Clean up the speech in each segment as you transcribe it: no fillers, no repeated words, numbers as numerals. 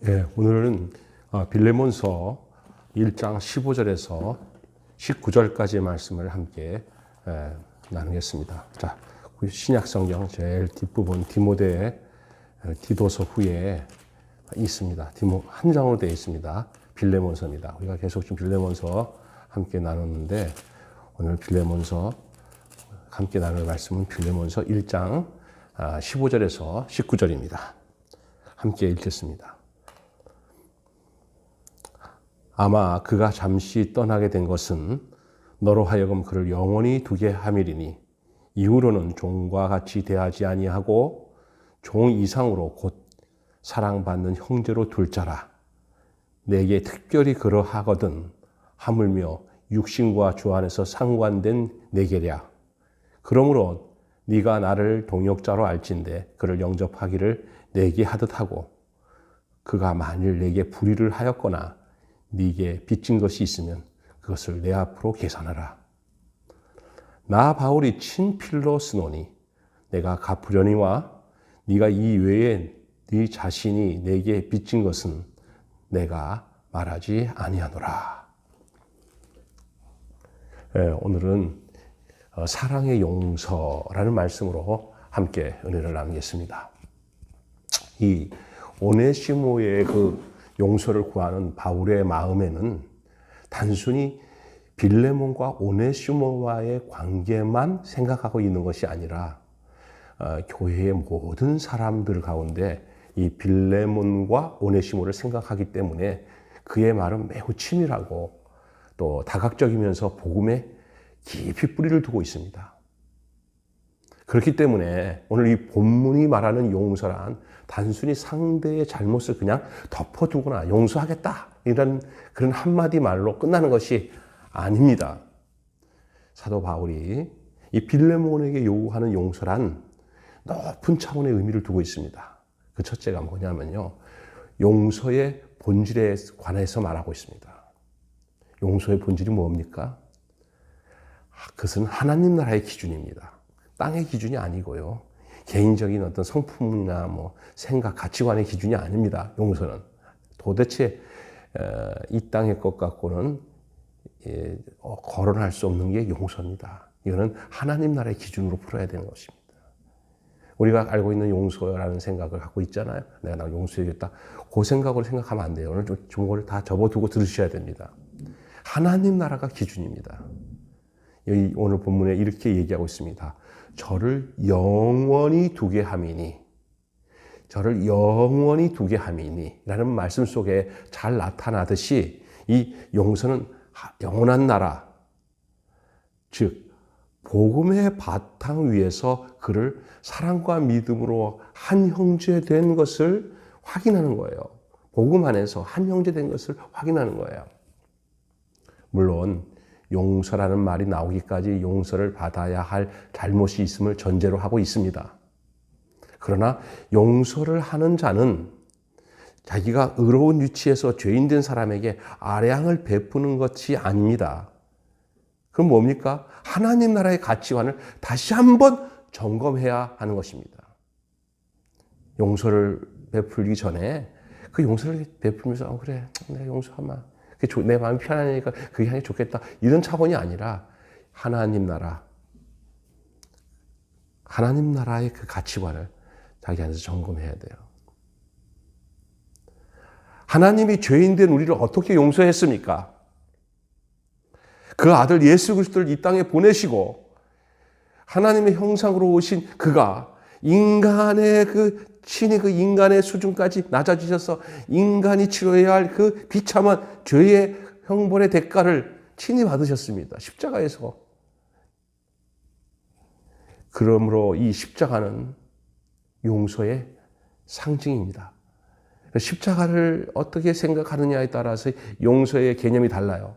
예, 오늘은 빌레몬서 1장 15절에서 19절까지의 말씀을 함께 나누겠습니다. 자, 신약 성경 제일 뒷부분 디모데 디도서 후에 있습니다. 한 장으로 되어 있습니다. 빌레몬서입니다. 우리가 계속 좀 빌레몬서 함께 나눴는데 오늘 빌레몬서 함께 나눌 말씀은 빌레몬서 1장 15절에서 19절입니다. 함께 읽겠습니다. 아마 그가 잠시 떠나게 된 것은 너로 하여금 그를 영원히 두게 함이리니 이후로는 종과 같이 대하지 아니하고 종 이상으로 곧 사랑받는 형제로 둘 자라. 내게 특별히 그러하거든 하물며 육신과 주 안에서 상관된 내게랴. 그러므로 네가 나를 동역자로 알진대 그를 영접하기를 내게 하듯 하고 그가 만일 내게 불의를 하였거나 네게 빚진 것이 있으면 그것을 내 앞으로 계산하라. 나 바울이 친필로 쓰노니 내가 갚으려니와 네가 이 외에 네 자신이 내게 빚진 것은 내가 말하지 아니하노라. 오늘은 사랑의 용서라는 말씀으로 함께 은혜를 나누겠습니다. 이 오네시모의 그 용서를 구하는 바울의 마음에는 단순히 빌레몬과 오네시모와의 관계만 생각하고 있는 것이 아니라 교회의 모든 사람들 가운데 이 빌레몬과 오네시모를 생각하기 때문에 그의 말은 매우 치밀하고 또 다각적이면서 복음에 깊이 뿌리를 두고 있습니다. 그렇기 때문에 오늘 이 본문이 말하는 용서란 단순히 상대의 잘못을 그냥 덮어두거나 용서하겠다 이런 그런 한마디 말로 끝나는 것이 아닙니다. 사도 바울이 이 빌레몬에게 요구하는 용서란 높은 차원의 의미를 두고 있습니다. 그 첫째가 뭐냐면요, 용서의 본질에 관해서 말하고 있습니다. 용서의 본질이 뭡니까? 그것은 하나님 나라의 기준입니다. 땅의 기준이 아니고요. 개인적인 어떤 성품이나 뭐 생각, 가치관의 기준이 아닙니다. 용서는 도대체 이 땅의 것 갖고는 거론할 수 없는 게 용서입니다. 이거는 하나님 나라의 기준으로 풀어야 되는 것입니다. 우리가 알고 있는 용서라는 생각을 갖고 있잖아요. 내가 나 용서해야겠다. 그 생각으로 생각하면 안 돼요. 오늘 좀 그걸 다 접어두고 들으셔야 됩니다. 하나님 나라가 기준입니다. 여기 오늘 본문에 이렇게 얘기하고 있습니다. 저를 영원히 두게 함이니, 저를 영원히 두게 함이니 라는 말씀 속에 잘 나타나듯이 이 용서는 영원한 나라, 즉 복음의 바탕 위에서 그를 사랑과 믿음으로 한 형제 된 것을 확인하는 거예요. 복음 안에서 한 형제 된 것을 확인하는 거예요. 물론 용서라는 말이 나오기까지 용서를 받아야 할 잘못이 있음을 전제로 하고 있습니다. 그러나 용서를 하는 자는 자기가 의로운 위치에서 죄인된 사람에게 아량을 베푸는 것이 아닙니다. 그럼 뭡니까? 하나님 나라의 가치관을 다시 한번 점검해야 하는 것입니다. 용서를 베풀기 전에 그 용서를 베풀면서 그래, 내가 용서하마. 내 마음이 편하니까 그게 하니 좋겠다. 이런 차원이 아니라 하나님 나라의 그 가치관을 자기 안에서 점검해야 돼요. 하나님이 죄인된 우리를 어떻게 용서했습니까? 그 아들 예수 그리스도를 이 땅에 보내시고 하나님의 형상으로 오신 그가 인간의 친히 그 인간의 수준까지 낮아지셔서 인간이 치러야 할 그 비참한 죄의 형벌의 대가를 친히 받으셨습니다. 십자가에서. 그러므로 이 십자가는 용서의 상징입니다. 십자가를 어떻게 생각하느냐에 따라서 용서의 개념이 달라요.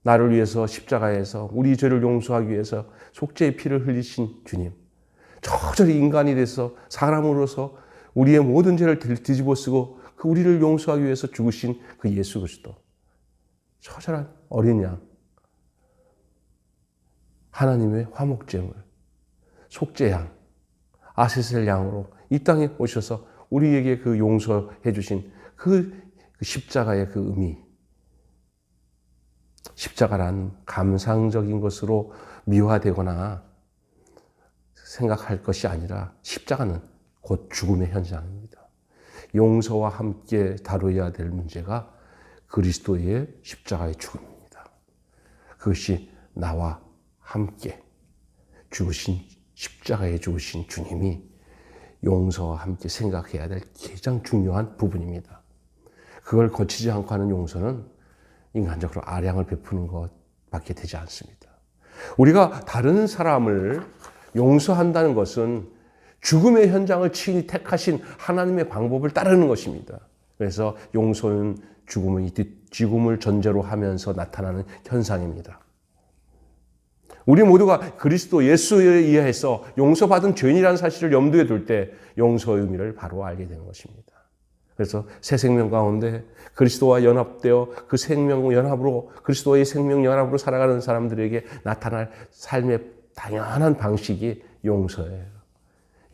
나를 위해서 십자가에서 우리 죄를 용서하기 위해서 속죄의 피를 흘리신 주님. 저절히 인간이 돼서 사람으로서 우리의 모든 죄를 뒤집어 쓰고 그 우리를 용서하기 위해서 죽으신 그 예수 그리스도. 처절한 어린 양. 하나님의 화목제물. 속죄양. 아세셀 양으로 이 땅에 오셔서 우리에게 그 용서해 주신 그 십자가의 그 의미, 십자가란 감상적인 것으로 미화되거나 생각할 것이 아니라 십자가는 곧 죽음의 현장입니다. 용서와 함께 다뤄야 될 문제가 그리스도의 십자가의 죽음입니다. 그것이 나와 함께 죽으신 십자가에 죽으신 주님이 용서와 함께 생각해야 될 가장 중요한 부분입니다. 그걸 거치지 않고 하는 용서는 인간적으로 아량을 베푸는 것밖에 되지 않습니다. 우리가 다른 사람을 용서한다는 것은 죽음의 현장을 친히 택하신 하나님의 방법을 따르는 것입니다. 그래서 용서는 죽음을 전제로 하면서 나타나는 현상입니다. 우리 모두가 그리스도 예수에 의해서 용서받은 죄인이라는 사실을 염두에 둘 때 용서의 의미를 바로 알게 되는 것입니다. 그래서 새 생명 가운데 그리스도와 연합되어 그 생명 연합으로 그리스도의 생명 연합으로 살아가는 사람들에게 나타날 삶의 당연한 방식이 용서예요.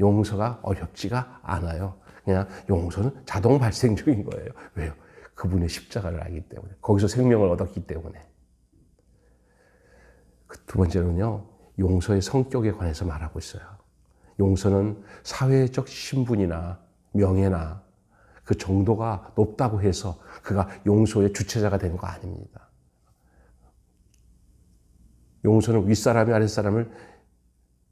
용서가 어렵지가 않아요. 그냥 용서는 자동 발생적인 거예요. 왜요? 그분의 십자가를 알기 때문에. 거기서 생명을 얻었기 때문에. 두 번째로는요, 용서의 성격에 관해서 말하고 있어요. 용서는 사회적 신분이나 명예나 그 정도가 높다고 해서 그가 용서의 주체자가 되는 거 아닙니다. 용서는 윗사람이 아랫사람을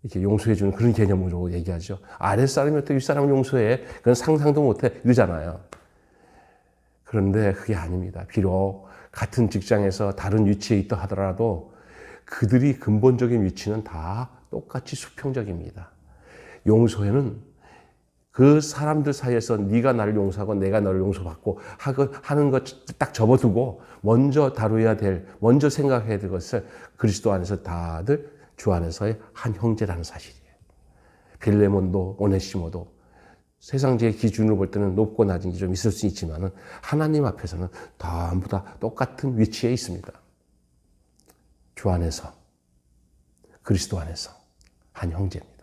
이렇게 용서해주는 그런 개념으로 얘기하죠. 아랫사람이 어떻게 윗사람을 용서해? 그건 상상도 못해. 이러잖아요. 그런데 그게 아닙니다. 비록 같은 직장에서 다른 위치에 있다 하더라도 그들이 근본적인 위치는 다 똑같이 수평적입니다. 용서에는 그 사람들 사이에서 네가 나를 용서하고 내가 너를 용서받고 하는 것 딱 접어두고 먼저 다루어야 될, 먼저 생각해야 될 것을 그리스도 안에서 다들 주 안에서의 한 형제라는 사실이에요. 빌레몬도 오네시모도 세상적인 기준으로 볼 때는 높고 낮은 게 좀 있을 수 있지만 하나님 앞에서는 전부 다 똑같은 위치에 있습니다. 주 안에서, 그리스도 안에서 한 형제입니다.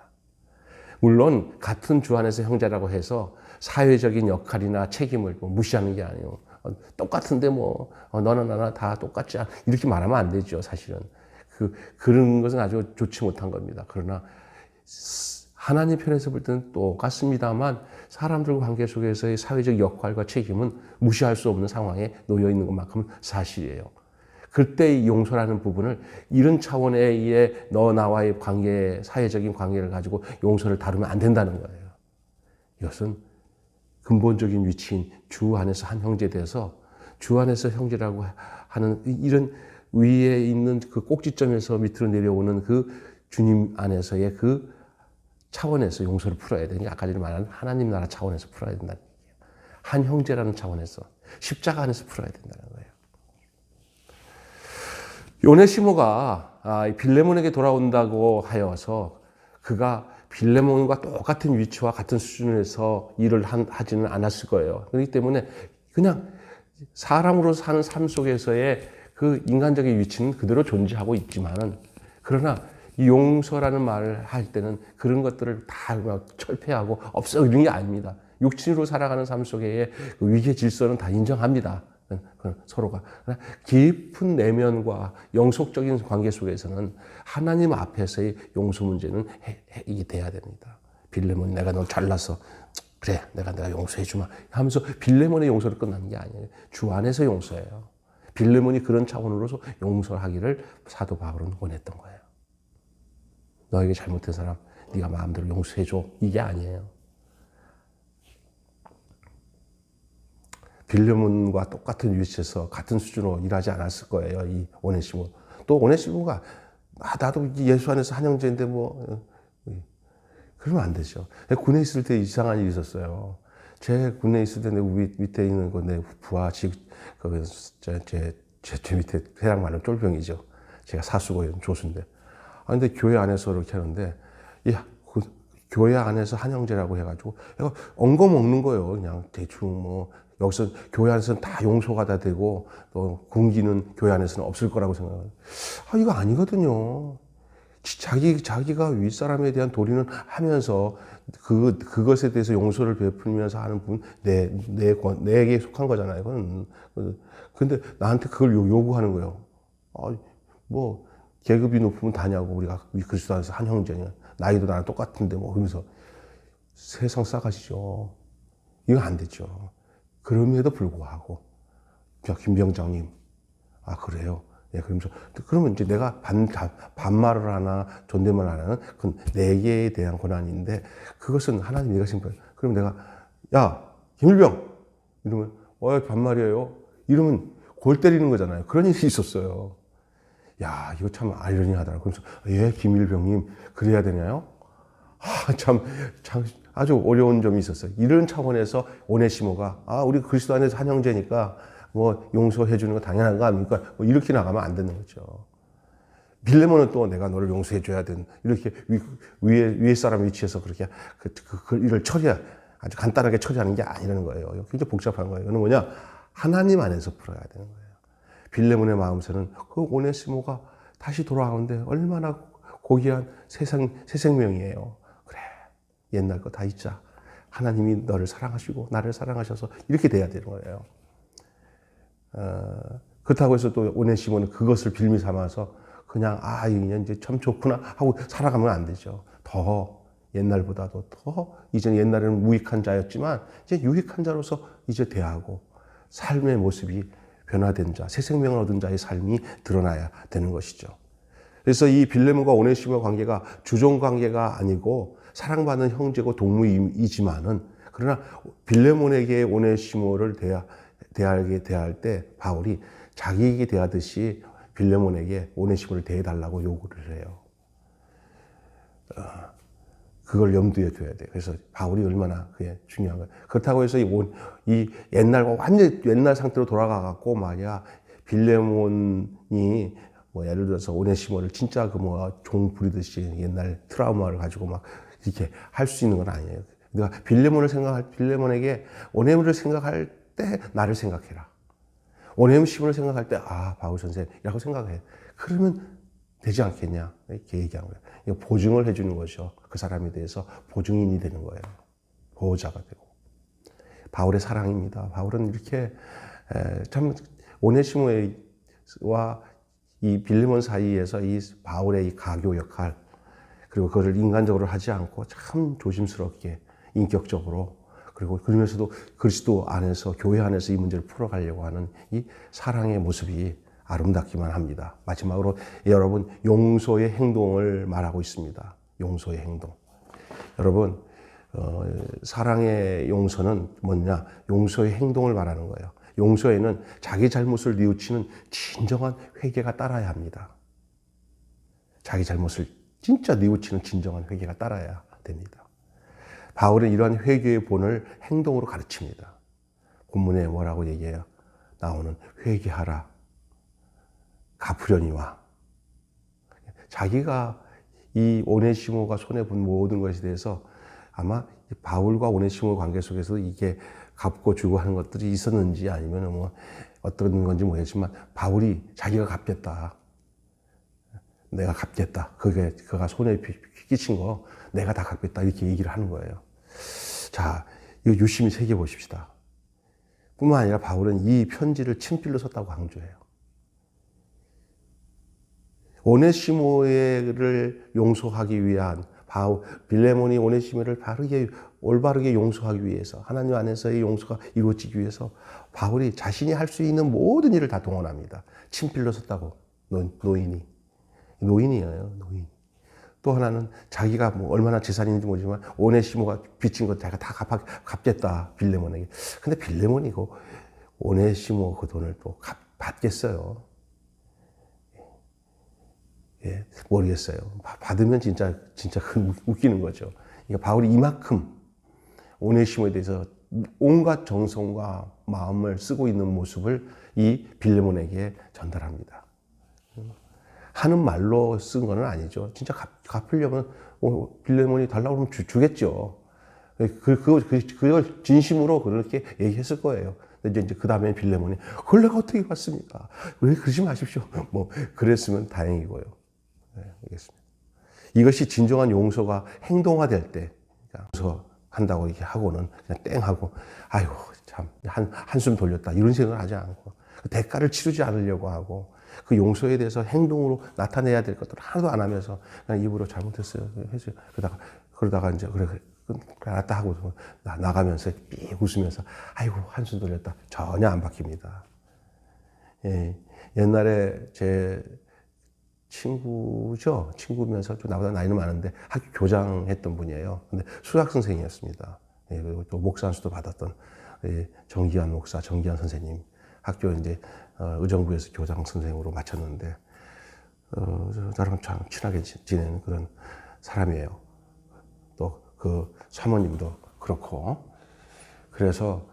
물론 같은 주 안에서 형제라고 해서 사회적인 역할이나 책임을 무시하는 게 아니에요. 똑같은데 너나 나나 다 똑같지 않아. 이렇게 말하면 안 되죠, 사실은. 그런 것은 아주 좋지 못한 겁니다. 그러나 하나님 편에서 볼 때는 똑같습니다만 사람들과 관계 속에서의 사회적 역할과 책임은 무시할 수 없는 상황에 놓여 있는 것만큼은 사실이에요. 그때 이 용서라는 부분을 이런 차원의 너 나와의 관계, 사회적인 관계를 가지고 용서를 다루면 안 된다는 거예요. 이것은 근본적인 위치인 주 안에서 한 형제 돼서 주 안에서 형제라고 하는 이런 위에 있는 그 꼭지점에서 밑으로 내려오는 그 주님 안에서의 그 차원에서 용서를 풀어야 되는 게 아까 전에 말한 하나님 나라 차원에서 풀어야 된다는 얘기예요. 한 형제라는 차원에서 십자가 안에서 풀어야 된다는 거예요. 오네시모가 빌레몬에게 돌아온다고 하여서 그가 빌레몬과 똑같은 위치와 같은 수준에서 일을 하지는 않았을 거예요. 그렇기 때문에 그냥 사람으로 사는 삶 속에서의 그 인간적인 위치는 그대로 존재하고 있지만은 그러나 이 용서라는 말을 할 때는 그런 것들을 다 철폐하고 없애 이런 게 아닙니다. 육신으로 살아가는 삶 속에 그 위계 질서는 다 인정합니다. 서로가. 깊은 내면과 영속적인 관계 속에서는 하나님 앞에서의 용서 문제는 이게 돼야 됩니다. 빌레몬이 내가 널 잘라서 그래 내가 용서해주마 하면서 빌레몬의 용서를 끝나는 게 아니에요. 주 안에서 용서해요. 빌레몬이 그런 차원으로서 용서하기를 사도 바울은 원했던 거예요. 너에게 잘못된 사람 네가 마음대로 용서해줘 이게 아니에요. 빌레몬과 똑같은 위치에서 같은 수준으로 일하지 않았을 거예요. 이 오네시모. 또 오네시모가 나도 예수 안에서 한 형제인데 그러면 안 되죠. 군에 있을 때 이상한 일이 있었어요. 제 군에 있을 때 내 밑에 있는 내 부하 제 밑에 회랑 말하면 쫄병이죠. 제가 사수고 조수인데. 근데 교회 안에서 이렇게 하는데 교회 안에서 한 형제라고 해가지고 엉거먹는 거예요. 그냥 대충 여기서 교회 안에서는 다 용서가 다 되고 또 군기는 교회 안에서는 없을 거라고 생각해요. 이거 아니거든요. 자기가 윗사람에 대한 도리는 하면서 그것에 대해서 용서를 베풀면서 하는 부분, 내게 속한 거잖아요. 그건. 근데 나한테 그걸 요구하는 거예요. 뭐, 계급이 높으면 다냐고, 우리가 그리스도 안에서 한 형제냐. 나이도 나랑 똑같은데, 뭐, 그러면서 세상 싸가지죠. 이거 안 되죠. 그럼에도 불구하고, 김병장님, 그래요? 예, 그러면 이제 내가 반말을 하나, 존댓말을 하나는 그건 내게 대한 권한인데, 그것은 하나님 네가 심판. 그럼 내가, 야, 김일병! 이러면, 반말이에요? 이러면 골 때리는 거잖아요. 그런 일이 있었어요. 야, 이거 참 아이러니하더라. 그래서, 예, 김일병님, 그래야 되나요? 참, 아주 어려운 점이 있었어요. 이런 차원에서 오네시모가, 우리 그리스도 안에서 한 형제니까, 뭐 용서해 주는 거 당연한 거 아닙니까? 뭐 이렇게 나가면 안 되는 거죠. 빌레몬은 또 내가 너를 용서해 줘야 되는, 이렇게 위에 사람 위치에서 그렇게 그 일을 아주 간단하게 처리하는 게 아니라는 거예요. 굉장히 복잡한 거예요. 이거는 뭐냐? 하나님 안에서 풀어야 되는 거예요. 빌레몬의 마음에서는 그 오네시모가 다시 돌아오는데 얼마나 고귀한 새 생명이에요. 그래, 옛날 거 다 잊자. 하나님이 너를 사랑하시고 나를 사랑하셔서 이렇게 돼야 되는 거예요. 그렇다고 해서 또 오네시모는 그것을 빌미 삼아서 그냥 이 인연 이제 참 좋구나 하고 살아가면 안 되죠. 더 옛날보다도 더 이제 옛날에는 무익한 자였지만 이제 유익한 자로서 이제 대하고 삶의 모습이 변화된 자, 새 생명을 얻은 자의 삶이 드러나야 되는 것이죠. 그래서 이 빌레몬과 오네시모 관계가 주종 관계가 아니고 사랑받는 형제고 동무이지만은 그러나 빌레몬에게 오네시모를 대할 때 바울이 자기에게 대하듯이 빌레몬에게 오네시모를 대해달라고 요구를 해요. 그걸 염두에 둬야 돼요. 그래서 바울이 얼마나 그게 중요한 거예요. 그렇다고 해서 이 완전 옛날 상태로 돌아가갖고 말이야 빌레몬이 뭐 예를 들어서 오네시모를 진짜 종 부리듯이 옛날 트라우마를 가지고 막 이렇게 할 수 있는 건 아니에요. 그러니까 빌레몬에게 오네시모를 생각할 때 나를 생각해라. 오네시모를 생각할 때 바울 선생이라고 생각해. 그러면 되지 않겠냐 이렇게 얘기한 거예요. 이거 보증을 해주는 것이죠. 그 사람에 대해서 보증인이 되는 거예요. 보호자가 되고. 바울의 사랑입니다. 바울은 이렇게 참 오네시모와 이 빌레몬 사이에서 이 바울의 이 가교 역할 그리고 그것을 인간적으로 하지 않고 참 조심스럽게 인격적으로 그리고 그러면서도 그리스도 안에서 교회 안에서 이 문제를 풀어가려고 하는 이 사랑의 모습이 아름답기만 합니다. 마지막으로 여러분 용서의 행동을 말하고 있습니다. 용서의 행동. 여러분 사랑의 용서는 뭐냐? 용서의 행동을 말하는 거예요. 용서에는 자기 잘못을 뉘우치는 진정한 회개가 따라야 합니다. 자기 잘못을 진짜 뉘우치는 진정한 회개가 따라야 됩니다. 바울은 이러한 회개의 본을 행동으로 가르칩니다. 본문에 뭐라고 얘기해요? 나오는 회개하라. 갚으려니와. 자기가 이 오네시모가 손해본 모든 것에 대해서 아마 바울과 오네시모 관계 속에서 이게 갚고 주고 하는 것들이 있었는지 아니면 뭐 어떤 건지 모르겠지만 바울이 자기가 갚겠다. 내가 갚겠다. 그가 손해 끼친 거 내가 다 갚겠다. 이렇게 얘기를 하는 거예요. 자, 이거 유심히 새겨보십시다. 뿐만 아니라 바울은 이 편지를 친필로 썼다고 강조해요. 오네시모를 용서하기 위한 빌레몬이 오네시모를 올바르게 용서하기 위해서 하나님 안에서의 용서가 이루어지기 위해서 바울이 자신이 할 수 있는 모든 일을 다 동원합니다. 친필로 썼다고 노인이에요. 노인. 또 하나는 자기가 뭐 얼마나 재산이 있는지 모르지만 오네시모가 빚진 거 자기가 다 갚겠다 빌레몬에게. 근데 빌레몬이 오네시모 그 돈을 또 받겠어요. 예, 모르겠어요. 받으면 진짜 웃기는 거죠. 그러니까 바울이 이만큼 오네시모에 대해서 온갖 정성과 마음을 쓰고 있는 모습을 이 빌레몬에게 전달합니다. 하는 말로 쓴 건 아니죠. 진짜 갚으려면 빌레몬이 달라고 그러면 주겠죠. 그걸 진심으로 그렇게 얘기했을 거예요. 근데 이제 그 다음에 빌레몬이 그걸 내가 어떻게 받습니까? 왜 그러지 마십시오. 뭐 그랬으면 다행이고요. 네, 알겠습니다. 이것이 진정한 용서가 행동화될 때, 용서한다고 이렇게 하고는 그냥 땡 하고, 아이고, 참, 한숨 돌렸다. 이런 생각을 하지 않고, 그 대가를 치르지 않으려고 하고, 그 용서에 대해서 행동으로 나타내야 될 것들을 하나도 안 하면서 그냥 입으로 잘못했어요. 했어요. 그러다가 이제, 그래, 알았다 하고 나가면서 삐 웃으면서, 아이고, 한숨 돌렸다. 전혀 안 바뀝니다. 예, 옛날에 제 친구면서 좀 나보다 나이는 많은데 학교 교장 했던 분이에요. 근데 수학 선생님이었습니다. 예, 그리고 또 목사 안수도 받았던 정기환 목사, 정기환 선생님. 학교 이제 의정부에서 교장 선생으로 마쳤는데 저랑 참 친하게 지내는 그런 사람이에요. 또 그 사모님도 그렇고. 그래서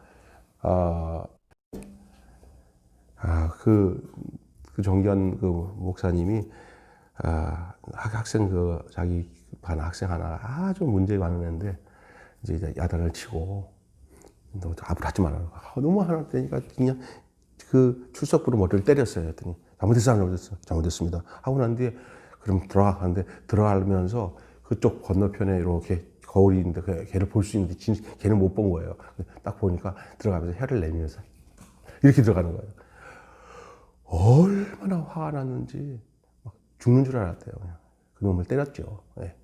그 정기환 그 목사님이 학생 자기 반 학생 하나 아주 문제 많은 애인데 이제 야단을 치고 너 앞으로 하지 말라. 너무 하나 되니까 그냥 그 출석부로 머리를 때렸어요. 했더니 잘못했습니다. 하고 난 뒤에 그럼 들어가는데 들어가면서 그쪽 건너편에 이렇게 거울이 있는데 걔를 볼 수 있는데 걔는 못 본 거예요. 딱 보니까 들어가면서 혀를 내밀면서 이렇게 들어가는 거예요. 얼마나 화가 났는지 막 죽는 줄 알았대요. 그냥. 그 놈을 때렸죠. 네.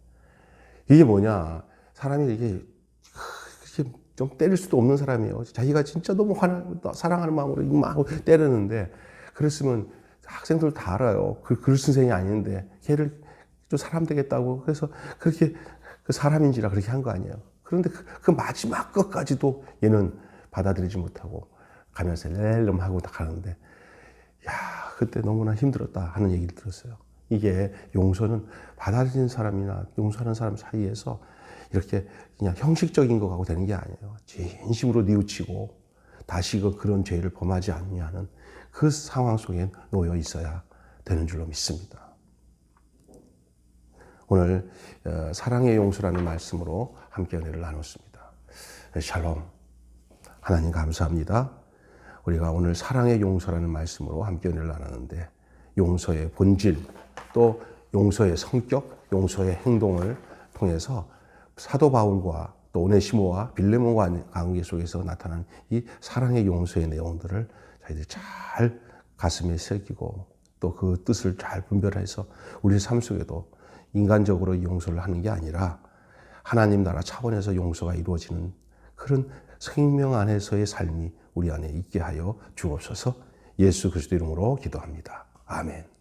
이게 뭐냐, 사람이 이게 좀 때릴 수도 없는 사람이에요. 자기가 진짜 너무 사랑하는 마음으로 막 때리는데, 그랬으면 학생들 다 알아요. 글 선생이 아닌데 걔를 좀 사람 되겠다고 그래서 그렇게 그 사람인지라 그렇게 한 거 아니에요. 그런데 그 마지막 것까지도 얘는 받아들이지 못하고 가면서 렐름 하고 다 가는데, 야, 그때 너무나 힘들었다 하는 얘기를 들었어요. 이게 용서는 받아들이는 사람이나 용서하는 사람 사이에서 이렇게 그냥 형식적인 거 갖고 되는 게 아니에요. 진심으로 뉘우치고 다시 그런 죄를 범하지 않냐는 그 상황 속에 놓여 있어야 되는 줄로 믿습니다. 오늘 사랑의 용서라는 말씀으로 함께 은혜를 나눴습니다. 샬롬. 하나님 감사합니다. 우리가 오늘 사랑의 용서라는 말씀으로 함께 은혜를 나눴는데, 용서의 본질, 또 용서의 성격, 용서의 행동을 통해서 사도 바울과 또 오네시모와 빌레몬과 관계 속에서 나타나는 이 사랑의 용서의 내용들을 저희들이 잘 가슴에 새기고 또 그 뜻을 잘 분별해서 우리 삶 속에도 인간적으로 용서를 하는 게 아니라 하나님 나라 차원에서 용서가 이루어지는 그런 생명 안에서의 삶이 우리 안에 있게 하여 주옵소서. 예수 그리스도 이름으로 기도합니다. 아멘.